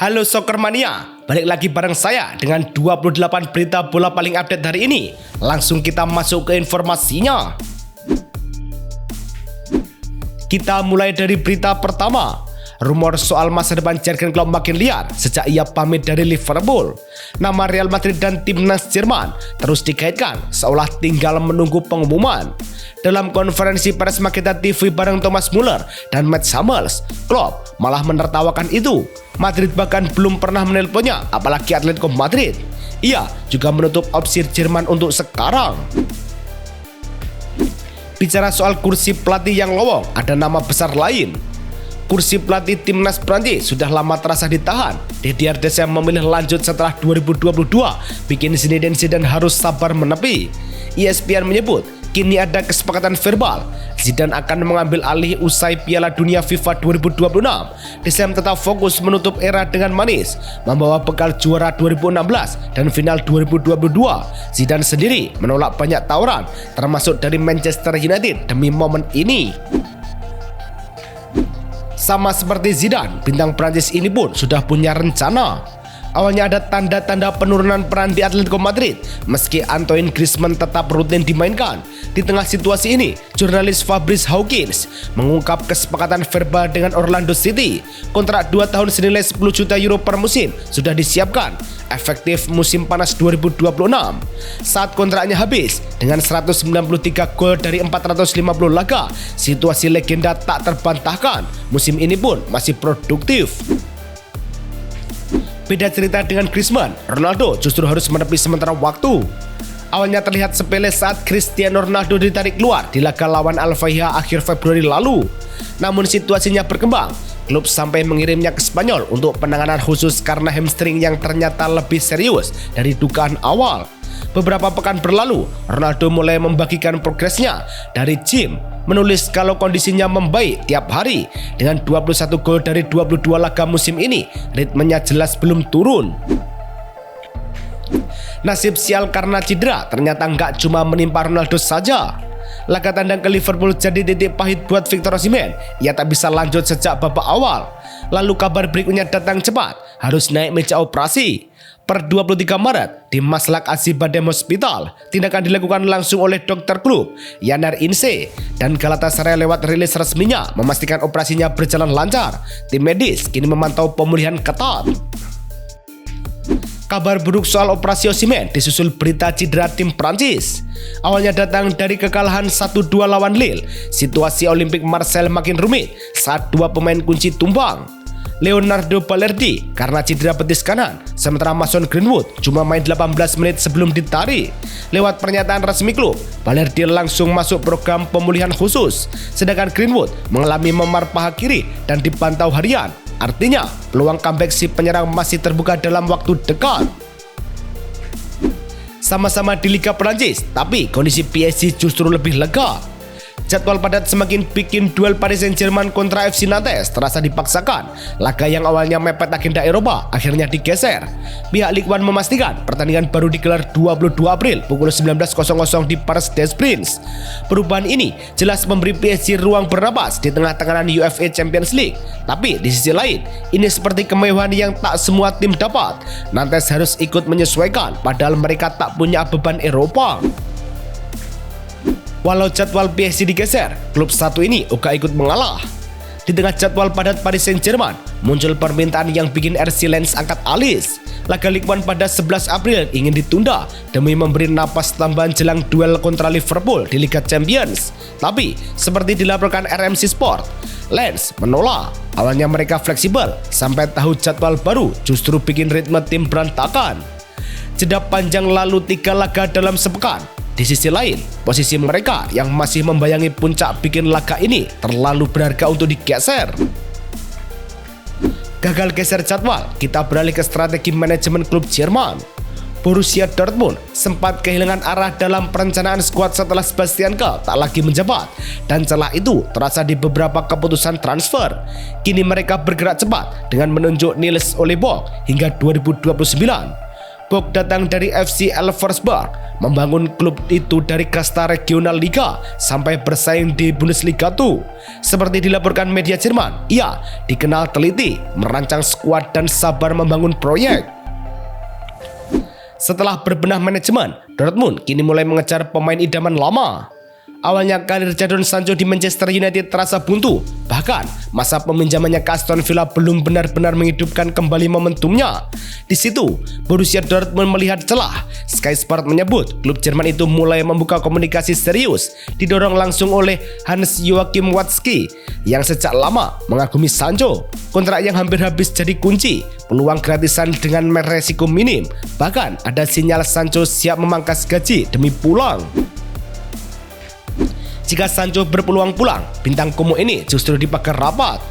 Halo Soccermania, balik lagi bareng saya dengan 28 berita bola paling update hari ini. Langsung kita masuk ke informasinya. Kita mulai dari berita pertama. Rumor soal masa depan Jurgen Klopp makin liar sejak ia pamit dari Liverpool. Nama Real Madrid dan timnas Jerman terus dikaitkan seolah tinggal menunggu pengumuman. Dalam konferensi pers Makita TV bareng Thomas Muller dan Matt Hummels, Klopp malah menertawakan itu. Madrid bahkan belum pernah menelponnya, apalagi Atletico Madrid. Ia juga menutup opsi Jerman untuk sekarang. Bicara soal kursi pelatih yang lowong, ada nama besar lain. Kursi pelatih timnas Prancis sudah lama terasa ditahan. Didier Deschamps memilih lanjut setelah 2022, bikin Zinedine Zidane harus sabar menepi. ESPN menyebut, kini ada kesepakatan verbal. Zidane akan mengambil alih usai Piala Dunia FIFA 2026. Deschamps tetap fokus menutup era dengan manis, membawa bekal juara 2016 dan final 2022. Zidane sendiri menolak banyak tawaran, termasuk dari Manchester United demi momen ini. Sama seperti Zidane, bintang Prancis ini pun sudah punya rencana. Awalnya ada tanda-tanda penurunan peran di Atletico Madrid, meski Antoine Griezmann tetap rutin dimainkan. Di tengah situasi ini, jurnalis Fabrice Hawkins mengungkap kesepakatan verbal dengan Orlando City. Kontrak 2 tahun senilai 10 juta euro per musim sudah disiapkan, efektif musim panas 2026. Saat kontraknya habis, dengan 193 gol dari 450 laga, situasi legenda tak terbantahkan. Musim ini pun masih produktif. Beda cerita dengan Griezmann, Ronaldo justru harus menepi sementara waktu. Awalnya terlihat sepele saat Cristiano Ronaldo ditarik keluar di laga lawan Al-Fayha akhir Februari lalu. Namun situasinya berkembang, klub sampai mengirimnya ke Spanyol untuk penanganan khusus karena hamstring yang ternyata lebih serius dari dugaan awal. Beberapa pekan berlalu, Ronaldo mulai membagikan progresnya dari gym, menulis kalau kondisinya membaik tiap hari. Dengan 21 gol dari 22 laga musim ini, ritmenya jelas belum turun. Nasib sial karena cedera ternyata nggak cuma menimpa Ronaldo saja. Laga tandang ke Liverpool jadi titik pahit buat Victor Osimhen. Ia tak bisa lanjut sejak babak awal. Lalu kabar berikutnya datang cepat, harus naik meja operasi. Per 23 Maret, di Maslak Acibadem Hospital, tindakan dilakukan langsung oleh dokter klub, Yaner Ince, dan Galatasaray lewat rilis resminya memastikan operasinya berjalan lancar. Tim medis kini memantau pemulihan ketat. Kabar buruk soal operasi Osimhen disusul berita cedera tim Prancis. Awalnya datang dari kekalahan 1-2 lawan Lille. Situasi Olympique Marseille makin rumit saat dua pemain kunci tumbang. Leonardo Balerdi karena cedera betis kanan, sementara Mason Greenwood cuma main 18 menit sebelum ditarik. Lewat pernyataan resmi klub, Balerdi langsung masuk program pemulihan khusus, sedangkan Greenwood mengalami memar paha kiri dan dipantau harian. Artinya, peluang comeback si penyerang masih terbuka dalam waktu dekat. Sama-sama di Liga Perancis, tapi kondisi PSG justru lebih lega. Jadwal padat semakin bikin duel Paris Saint-Germain kontra FC Nantes terasa dipaksakan. Laga yang awalnya mepet agenda Eropa akhirnya digeser. Pihak Ligue 1 memastikan pertandingan baru digelar 22 April pukul 19.00 di Parc des Princes. Perubahan ini jelas memberi PSG ruang bernapas di tengah tekanan UEFA Champions League. Tapi di sisi lain, ini seperti kemewahan yang tak semua tim dapat. Nantes harus ikut menyesuaikan padahal mereka tak punya beban Eropa. Walau jadwal PSG digeser, klub satu ini juga ikut mengalah. Di tengah jadwal padat Paris Saint-Germain, muncul permintaan yang bikin RC Lens angkat alis. Laga Ligue 1 pada 11 April ingin ditunda demi memberi napas tambahan jelang duel kontra Liverpool di Liga Champions. Tapi, seperti dilaporkan RMC Sport, Lens menolak. Awalnya mereka fleksibel, sampai tahu jadwal baru justru bikin ritme tim berantakan. Jeda panjang lalu 3 laga dalam sepekan. Di sisi lain, posisi mereka yang masih membayangi puncak bikin laga ini terlalu berharga untuk digeser. Gagal geser jadwal, kita beralih ke strategi manajemen klub Jerman. Borussia Dortmund sempat kehilangan arah dalam perencanaan skuad setelah Sebastian Kehl tak lagi menjabat, dan celah itu terasa di beberapa keputusan transfer. Kini mereka bergerak cepat dengan menunjuk Niels Ole Bock hingga 2029. Bock datang dari FC Elversberg, membangun klub itu dari kasta regional Liga sampai bersaing di Bundesliga 2. Seperti dilaporkan media Jerman, ia dikenal teliti, merancang skuad dan sabar membangun proyek. Setelah berbenah manajemen, Dortmund kini mulai mengejar pemain idaman lama. Awalnya karir Jadon Sancho di Manchester United terasa buntu, bahkan masa peminjamannya ke Aston Villa belum benar-benar menghidupkan kembali momentumnya. Di situ, Borussia Dortmund melihat celah. Sky Sport menyebut klub Jerman itu mulai membuka komunikasi serius, didorong langsung oleh Hans-Joachim Watzke yang sejak lama mengagumi Sancho. Kontrak yang hampir habis jadi kunci, peluang gratisan dengan resiko minim, bahkan ada sinyal Sancho siap memangkas gaji demi pulang. Jika Sancho berpeluang pulang, bintang Como ini justru dipakai rapat.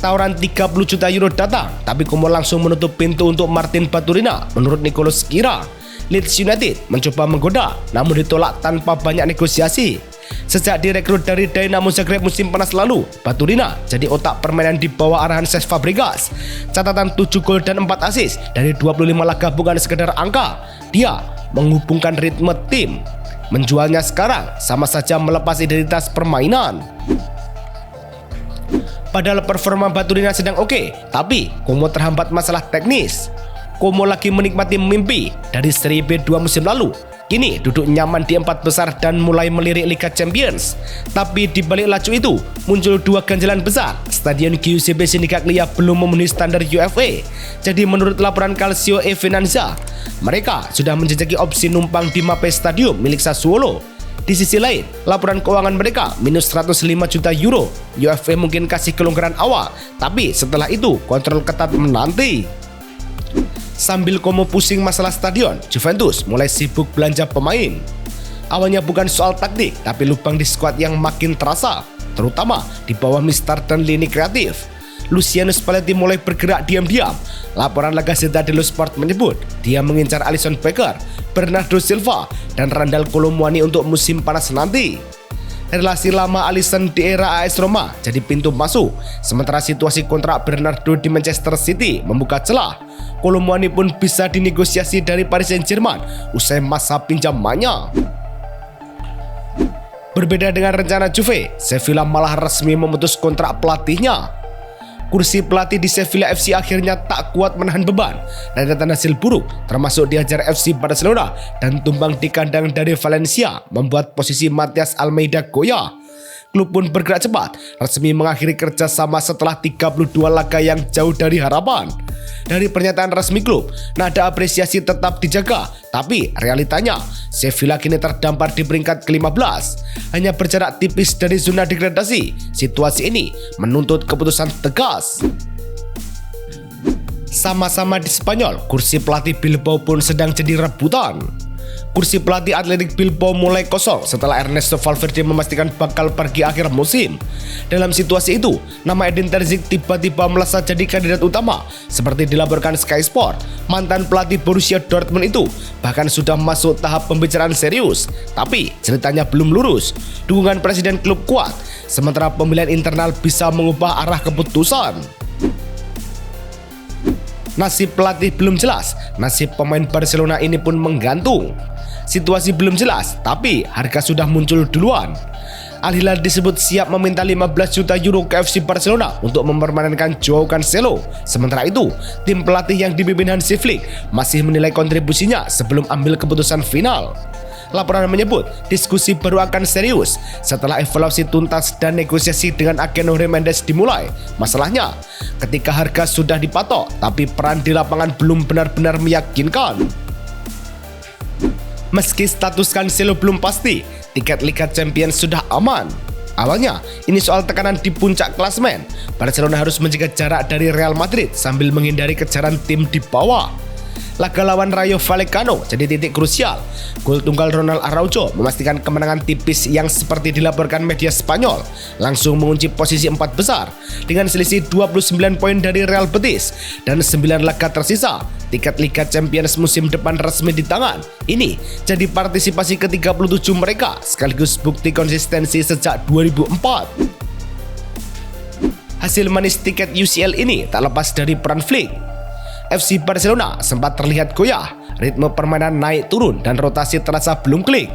Tawaran 30 juta euro datang, tapi Como langsung menutup pintu untuk Martin Baturina. Menurut Nicolas Kira, Leeds United mencoba menggoda, namun ditolak tanpa banyak negosiasi. Sejak direkrut dari Dynamo Zagreb musim panas lalu, Baturina jadi otak permainan di bawah arahan Cesc Fabregas. Catatan 7 gol dan 4 assist dari 25 laga bukan sekedar angka. Dia menghubungkan ritme tim. Menjualnya sekarang sama saja melepas identitas permainan. Padahal performa Baturina sedang oke, tapi Como terhambat masalah teknis. Como lagi menikmati mimpi dari Serie B2 musim lalu. Kini duduk nyaman di 4 besar dan mulai melirik Liga Champions. Tapi di balik lacu itu muncul 2 ganjalan besar. Stadion Giuseppe Sinigaglia belum memenuhi standar UEFA. Jadi menurut laporan Calcio e Finanza, mereka sudah menjejaki opsi numpang di Mapei Stadium milik Sassuolo. Di sisi lain, laporan keuangan mereka minus 105 juta euro. UEFA mungkin kasih kelonggaran awal, tapi setelah itu kontrol ketat menanti. Sambil Como pusing masalah stadion, Juventus mulai sibuk belanja pemain. Awalnya bukan soal taktik, tapi lubang di skuad yang makin terasa, terutama di bawah Mistar dan lini kreatif. Luciano Spalletti mulai bergerak diam-diam. Laporan La Gazzetta dello Sport menyebut dia mengincar Alisson Becker, Bernardo Silva, dan Randal Kolo Muani untuk musim panas nanti. Relasi lama Alisson di era AS Roma jadi pintu masuk, sementara situasi kontrak Bernardo di Manchester City membuka celah. Kolo Muani pun bisa dinegosiasi dari Paris Saint-Germain usai masa pinjamannya. Berbeda dengan rencana Juve, Sevilla malah resmi memutus kontrak pelatihnya. Kursi pelatih di Sevilla FC akhirnya tak kuat menahan beban rentetan hasil buruk, termasuk dihajar FC Barcelona dan tumbang di kandang dari Valencia, membuat posisi Matias Almeida goyah. Klub pun bergerak cepat, resmi mengakhiri kerjasama setelah 32 laga yang jauh dari harapan. Dari pernyataan resmi klub, nada apresiasi tetap dijaga, tapi realitanya Sevilla kini terdampar di peringkat ke-15, hanya berjarak tipis dari zona degradasi. Situasi ini menuntut keputusan tegas. Sama-sama di Spanyol, kursi pelatih Bilbao pun sedang jadi rebutan. Kursi pelatih Athletic Bilbao mulai kosong setelah Ernesto Valverde memastikan bakal pergi akhir musim. Dalam situasi itu, nama Edin Terzic tiba-tiba melesat jadi kandidat utama. Seperti dilaporkan Sky Sport, mantan pelatih Borussia Dortmund itu bahkan sudah masuk tahap pembicaraan serius. Tapi ceritanya belum lurus. Dukungan presiden klub kuat, sementara pemilihan internal bisa mengubah arah keputusan. Nasib pelatih belum jelas, nasib pemain Barcelona ini pun menggantung. Situasi belum jelas, tapi harga sudah muncul duluan. Al Hilal disebut siap meminta 15 juta euro ke FC Barcelona untuk mempermanenkan Joao Cancelo. Sementara itu, tim pelatih yang dipimpin Hansi Flick masih menilai kontribusinya sebelum ambil keputusan final. Laporan menyebut diskusi baru akan serius setelah evaluasi tuntas dan negosiasi dengan agen Jorge Mendes dimulai. Masalahnya, ketika harga sudah dipatok, tapi peran di lapangan belum benar-benar meyakinkan. Meski status Cancelo belum pasti, tiket Liga Champions sudah aman. Awalnya, ini soal tekanan di puncak klasemen. Barcelona harus menjaga jarak dari Real Madrid sambil menghindari kejaran tim di bawah. Laga lawan Rayo Vallecano jadi titik krusial. Gol tunggal Ronald Araujo memastikan kemenangan tipis yang seperti dilaporkan media Spanyol langsung mengunci posisi 4 besar dengan selisih 29 poin dari Real Betis dan 9 laga tersisa. Tiket Liga Champions musim depan resmi di tangan. Ini jadi partisipasi ke-37 mereka sekaligus bukti konsistensi sejak 2004. Hasil manis tiket UCL ini tak lepas dari peran Flick. FC Barcelona sempat terlihat goyah, ritme permainan naik turun dan rotasi terasa belum klik.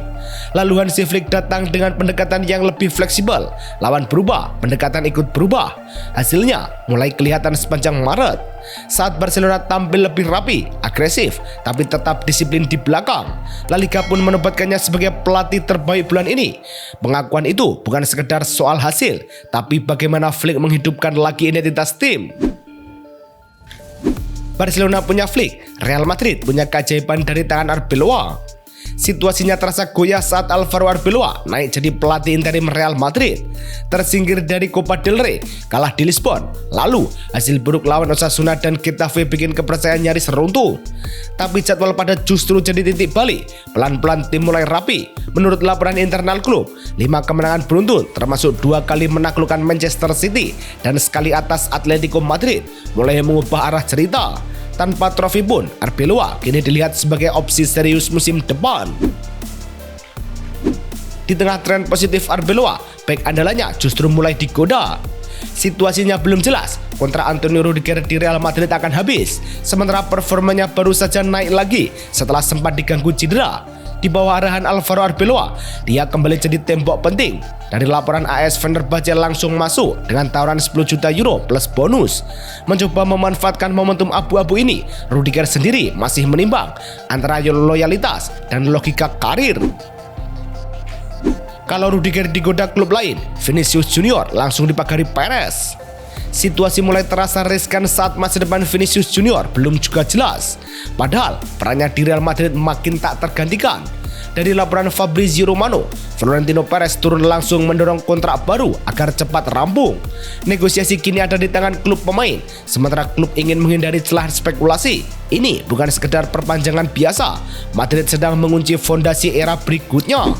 Lalu Hansi Flick datang dengan pendekatan yang lebih fleksibel, lawan berubah, pendekatan ikut berubah. Hasilnya mulai kelihatan sepanjang Maret, saat Barcelona tampil lebih rapi, agresif, tapi tetap disiplin di belakang. La Liga pun menobatkannya sebagai pelatih terbaik bulan ini. Pengakuan itu bukan sekedar soal hasil, tapi bagaimana Flick menghidupkan lagi identitas tim. Barcelona punya Flick, Real Madrid punya keajaiban dari tangan Arbeloa. Situasinya terasa goyah saat Alvaro Arbeloa naik jadi pelatih interim Real Madrid. Tersingkir dari Copa del Rey, kalah di Lisbon. Lalu hasil buruk lawan Osasuna dan Getafe bikin kepercayaan nyaris runtuh. Tapi jadwal padat justru jadi titik balik. Pelan-pelan tim mulai rapi. Menurut laporan internal klub, 5 kemenangan beruntun termasuk 2 kali menaklukkan Manchester City dan sekali atas Atletico Madrid mulai mengubah arah cerita. Tanpa trofi pun, Arbeloa kini dilihat sebagai opsi serius musim depan. Di tengah tren positif Arbeloa, bek andalannya justru mulai digoda. Situasinya belum jelas, kontrak Antonio Rudiger di Real Madrid akan habis, sementara performanya baru saja naik lagi setelah sempat diganggu cedera. Di bawah arahan Alvaro Arbeloa, dia kembali jadi tembok penting. Dari laporan AS Fenerbahce langsung masuk dengan tawaran 10 juta euro plus bonus. Mencoba memanfaatkan momentum abu-abu ini, Rudiger sendiri masih menimbang antara loyalitas dan logika karir. Kalau Rudiger digoda klub lain, Vinicius Junior langsung dipagari Perez. Situasi mulai terasa riskan saat masa depan Vinicius Junior belum juga jelas. Padahal perannya di Real Madrid makin tak tergantikan. Dari laporan Fabrizio Romano, Florentino Perez turun langsung mendorong kontrak baru agar cepat rampung. Negosiasi kini ada di tangan klub pemain, sementara klub ingin menghindari celah spekulasi. Ini bukan sekedar perpanjangan biasa, Madrid sedang mengunci fondasi era berikutnya.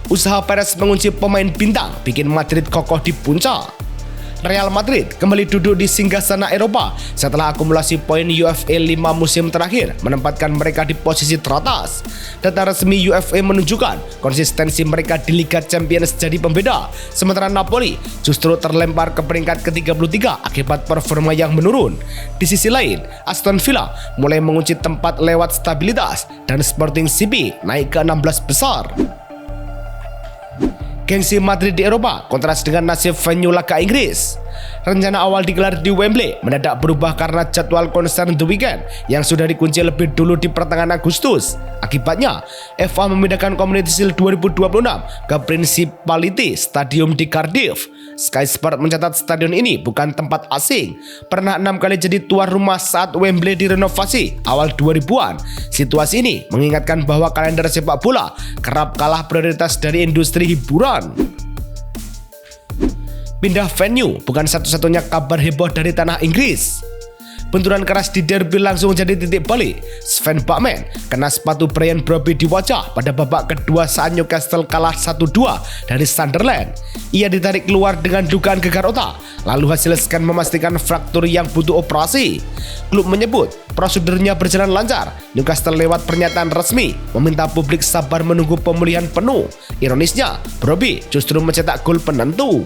Usaha Perez mengunci pemain bintang bikin Madrid kokoh di puncak. Real Madrid kembali duduk di singgasana Eropa setelah akumulasi poin UEFA 5 musim terakhir menempatkan mereka di posisi teratas. Data resmi UEFA menunjukkan konsistensi mereka di Liga Champions jadi pembeda, sementara Napoli justru terlempar ke peringkat ke-33 akibat performa yang menurun. Di sisi lain, Aston Villa mulai mengunci tempat lewat stabilitas dan Sporting CP naik ke 16 besar. Gengsi Madrid di Eropa kontras dengan nasib venue laga Inggris. Rencana awal digelar di Wembley mendadak berubah karena jadwal konser The Weeknd yang sudah dikunci lebih dulu di pertengahan Agustus. Akibatnya, FA memindahkan Community Shield 2026 ke Principality Stadium di Cardiff. Sky Sport mencatat stadion ini bukan tempat asing. Pernah 6 kali jadi tuan rumah saat Wembley direnovasi awal 2000-an. Situasi ini mengingatkan bahwa kalender sepak bola kerap kalah prioritas dari industri hiburan. Pindah venue bukan satu-satunya kabar heboh dari tanah Inggris. Benturan keras di derby langsung jadi titik balik. Sven Botman kena sepatu Brian Brobby di wajah pada babak kedua saat Newcastle kalah 1-2 dari Sunderland. Ia ditarik keluar dengan dugaan gegar otak, lalu hasil scan memastikan fraktur yang butuh operasi. Klub menyebut prosedurnya berjalan lancar. Newcastle lewat pernyataan resmi meminta publik sabar menunggu pemulihan penuh. Ironisnya, Brobby justru mencetak gol penentu.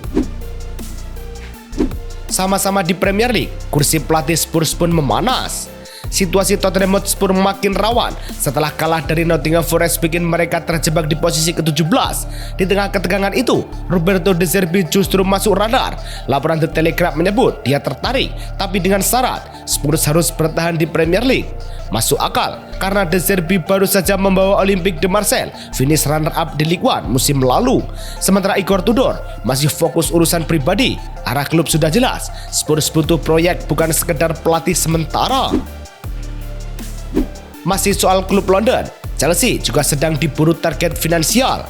Sama-sama di Premier League, kursi pelatih Spurs pun memanas. Situasi Tottenham Hotspur makin rawan setelah kalah dari Nottingham Forest bikin mereka terjebak di posisi ke-17. Di tengah ketegangan itu, Roberto De Zerbi justru masuk radar. Laporan The Telegraph menyebut dia tertarik, tapi dengan syarat Spurs harus bertahan di Premier League. Masuk akal, karena De Zerbi baru saja membawa Olympique de Marseille finish runner-up di Ligue 1 musim lalu. Sementara Igor Tudor masih fokus urusan pribadi. Arah klub sudah jelas, Spurs butuh proyek bukan sekedar pelatih sementara. Masih soal klub London, Chelsea juga sedang diburu target finansial.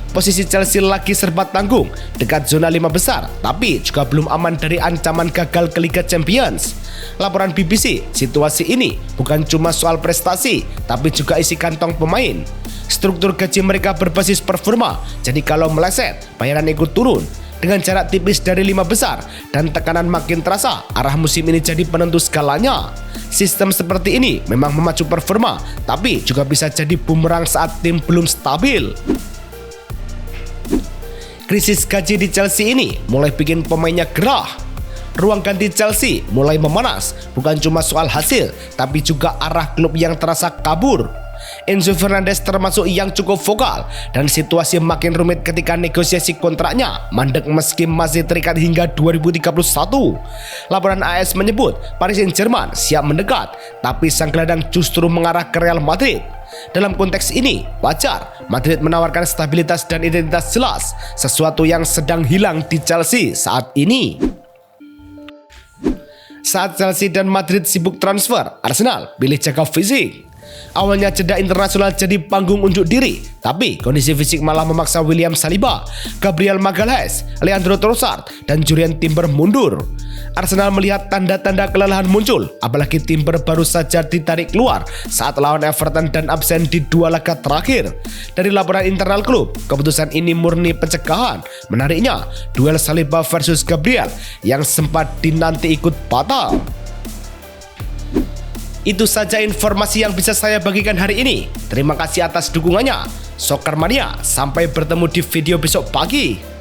Posisi Chelsea lagi serba tanggung, dekat zona 5 besar, tapi juga belum aman dari ancaman gagal ke Liga Champions. Laporan BBC, situasi ini bukan cuma soal prestasi, tapi juga isi kantong pemain. Struktur gaji mereka berbasis performa, jadi kalau meleset, bayaran ikut turun. Dengan jarak tipis dari 5 besar dan tekanan makin terasa, arah musim ini jadi penentu segalanya. Sistem seperti ini memang memacu performa, tapi juga bisa jadi bumerang saat tim belum stabil. Krisis gaji di Chelsea ini mulai bikin pemainnya gerah. ruang ganti Chelsea mulai memanas, bukan cuma soal hasil, tapi juga arah klub yang terasa kabur. Enzo Fernandez termasuk yang cukup vokal dan situasi makin rumit ketika negosiasi kontraknya mandek meski masih terikat hingga 2031. Laporan AS menyebut Paris Saint-Germain siap mendekat, tapi sang gelandang justru mengarah ke Real Madrid. Dalam konteks ini, wajar Madrid menawarkan stabilitas dan identitas jelas, sesuatu yang sedang hilang di Chelsea saat ini. Saat Chelsea dan Madrid sibuk transfer, Arsenal pilih jaga fisik. Awalnya jeda internasional jadi panggung unjuk diri, tapi kondisi fisik malah memaksa William Saliba, Gabriel Magalhaes, Leandro Trossard, dan Jurrien Timber mundur. Arsenal melihat tanda-tanda kelelahan muncul, apalagi Timber baru saja ditarik keluar saat lawan Everton dan absen di 2 laga terakhir. Dari laporan internal klub, keputusan ini murni pencegahan. Menariknya, duel Saliba versus Gabriel yang sempat dinanti ikut batal. Itu saja informasi yang bisa saya bagikan hari ini. Terima kasih atas dukungannya. Soccer Mania, sampai bertemu di video besok pagi.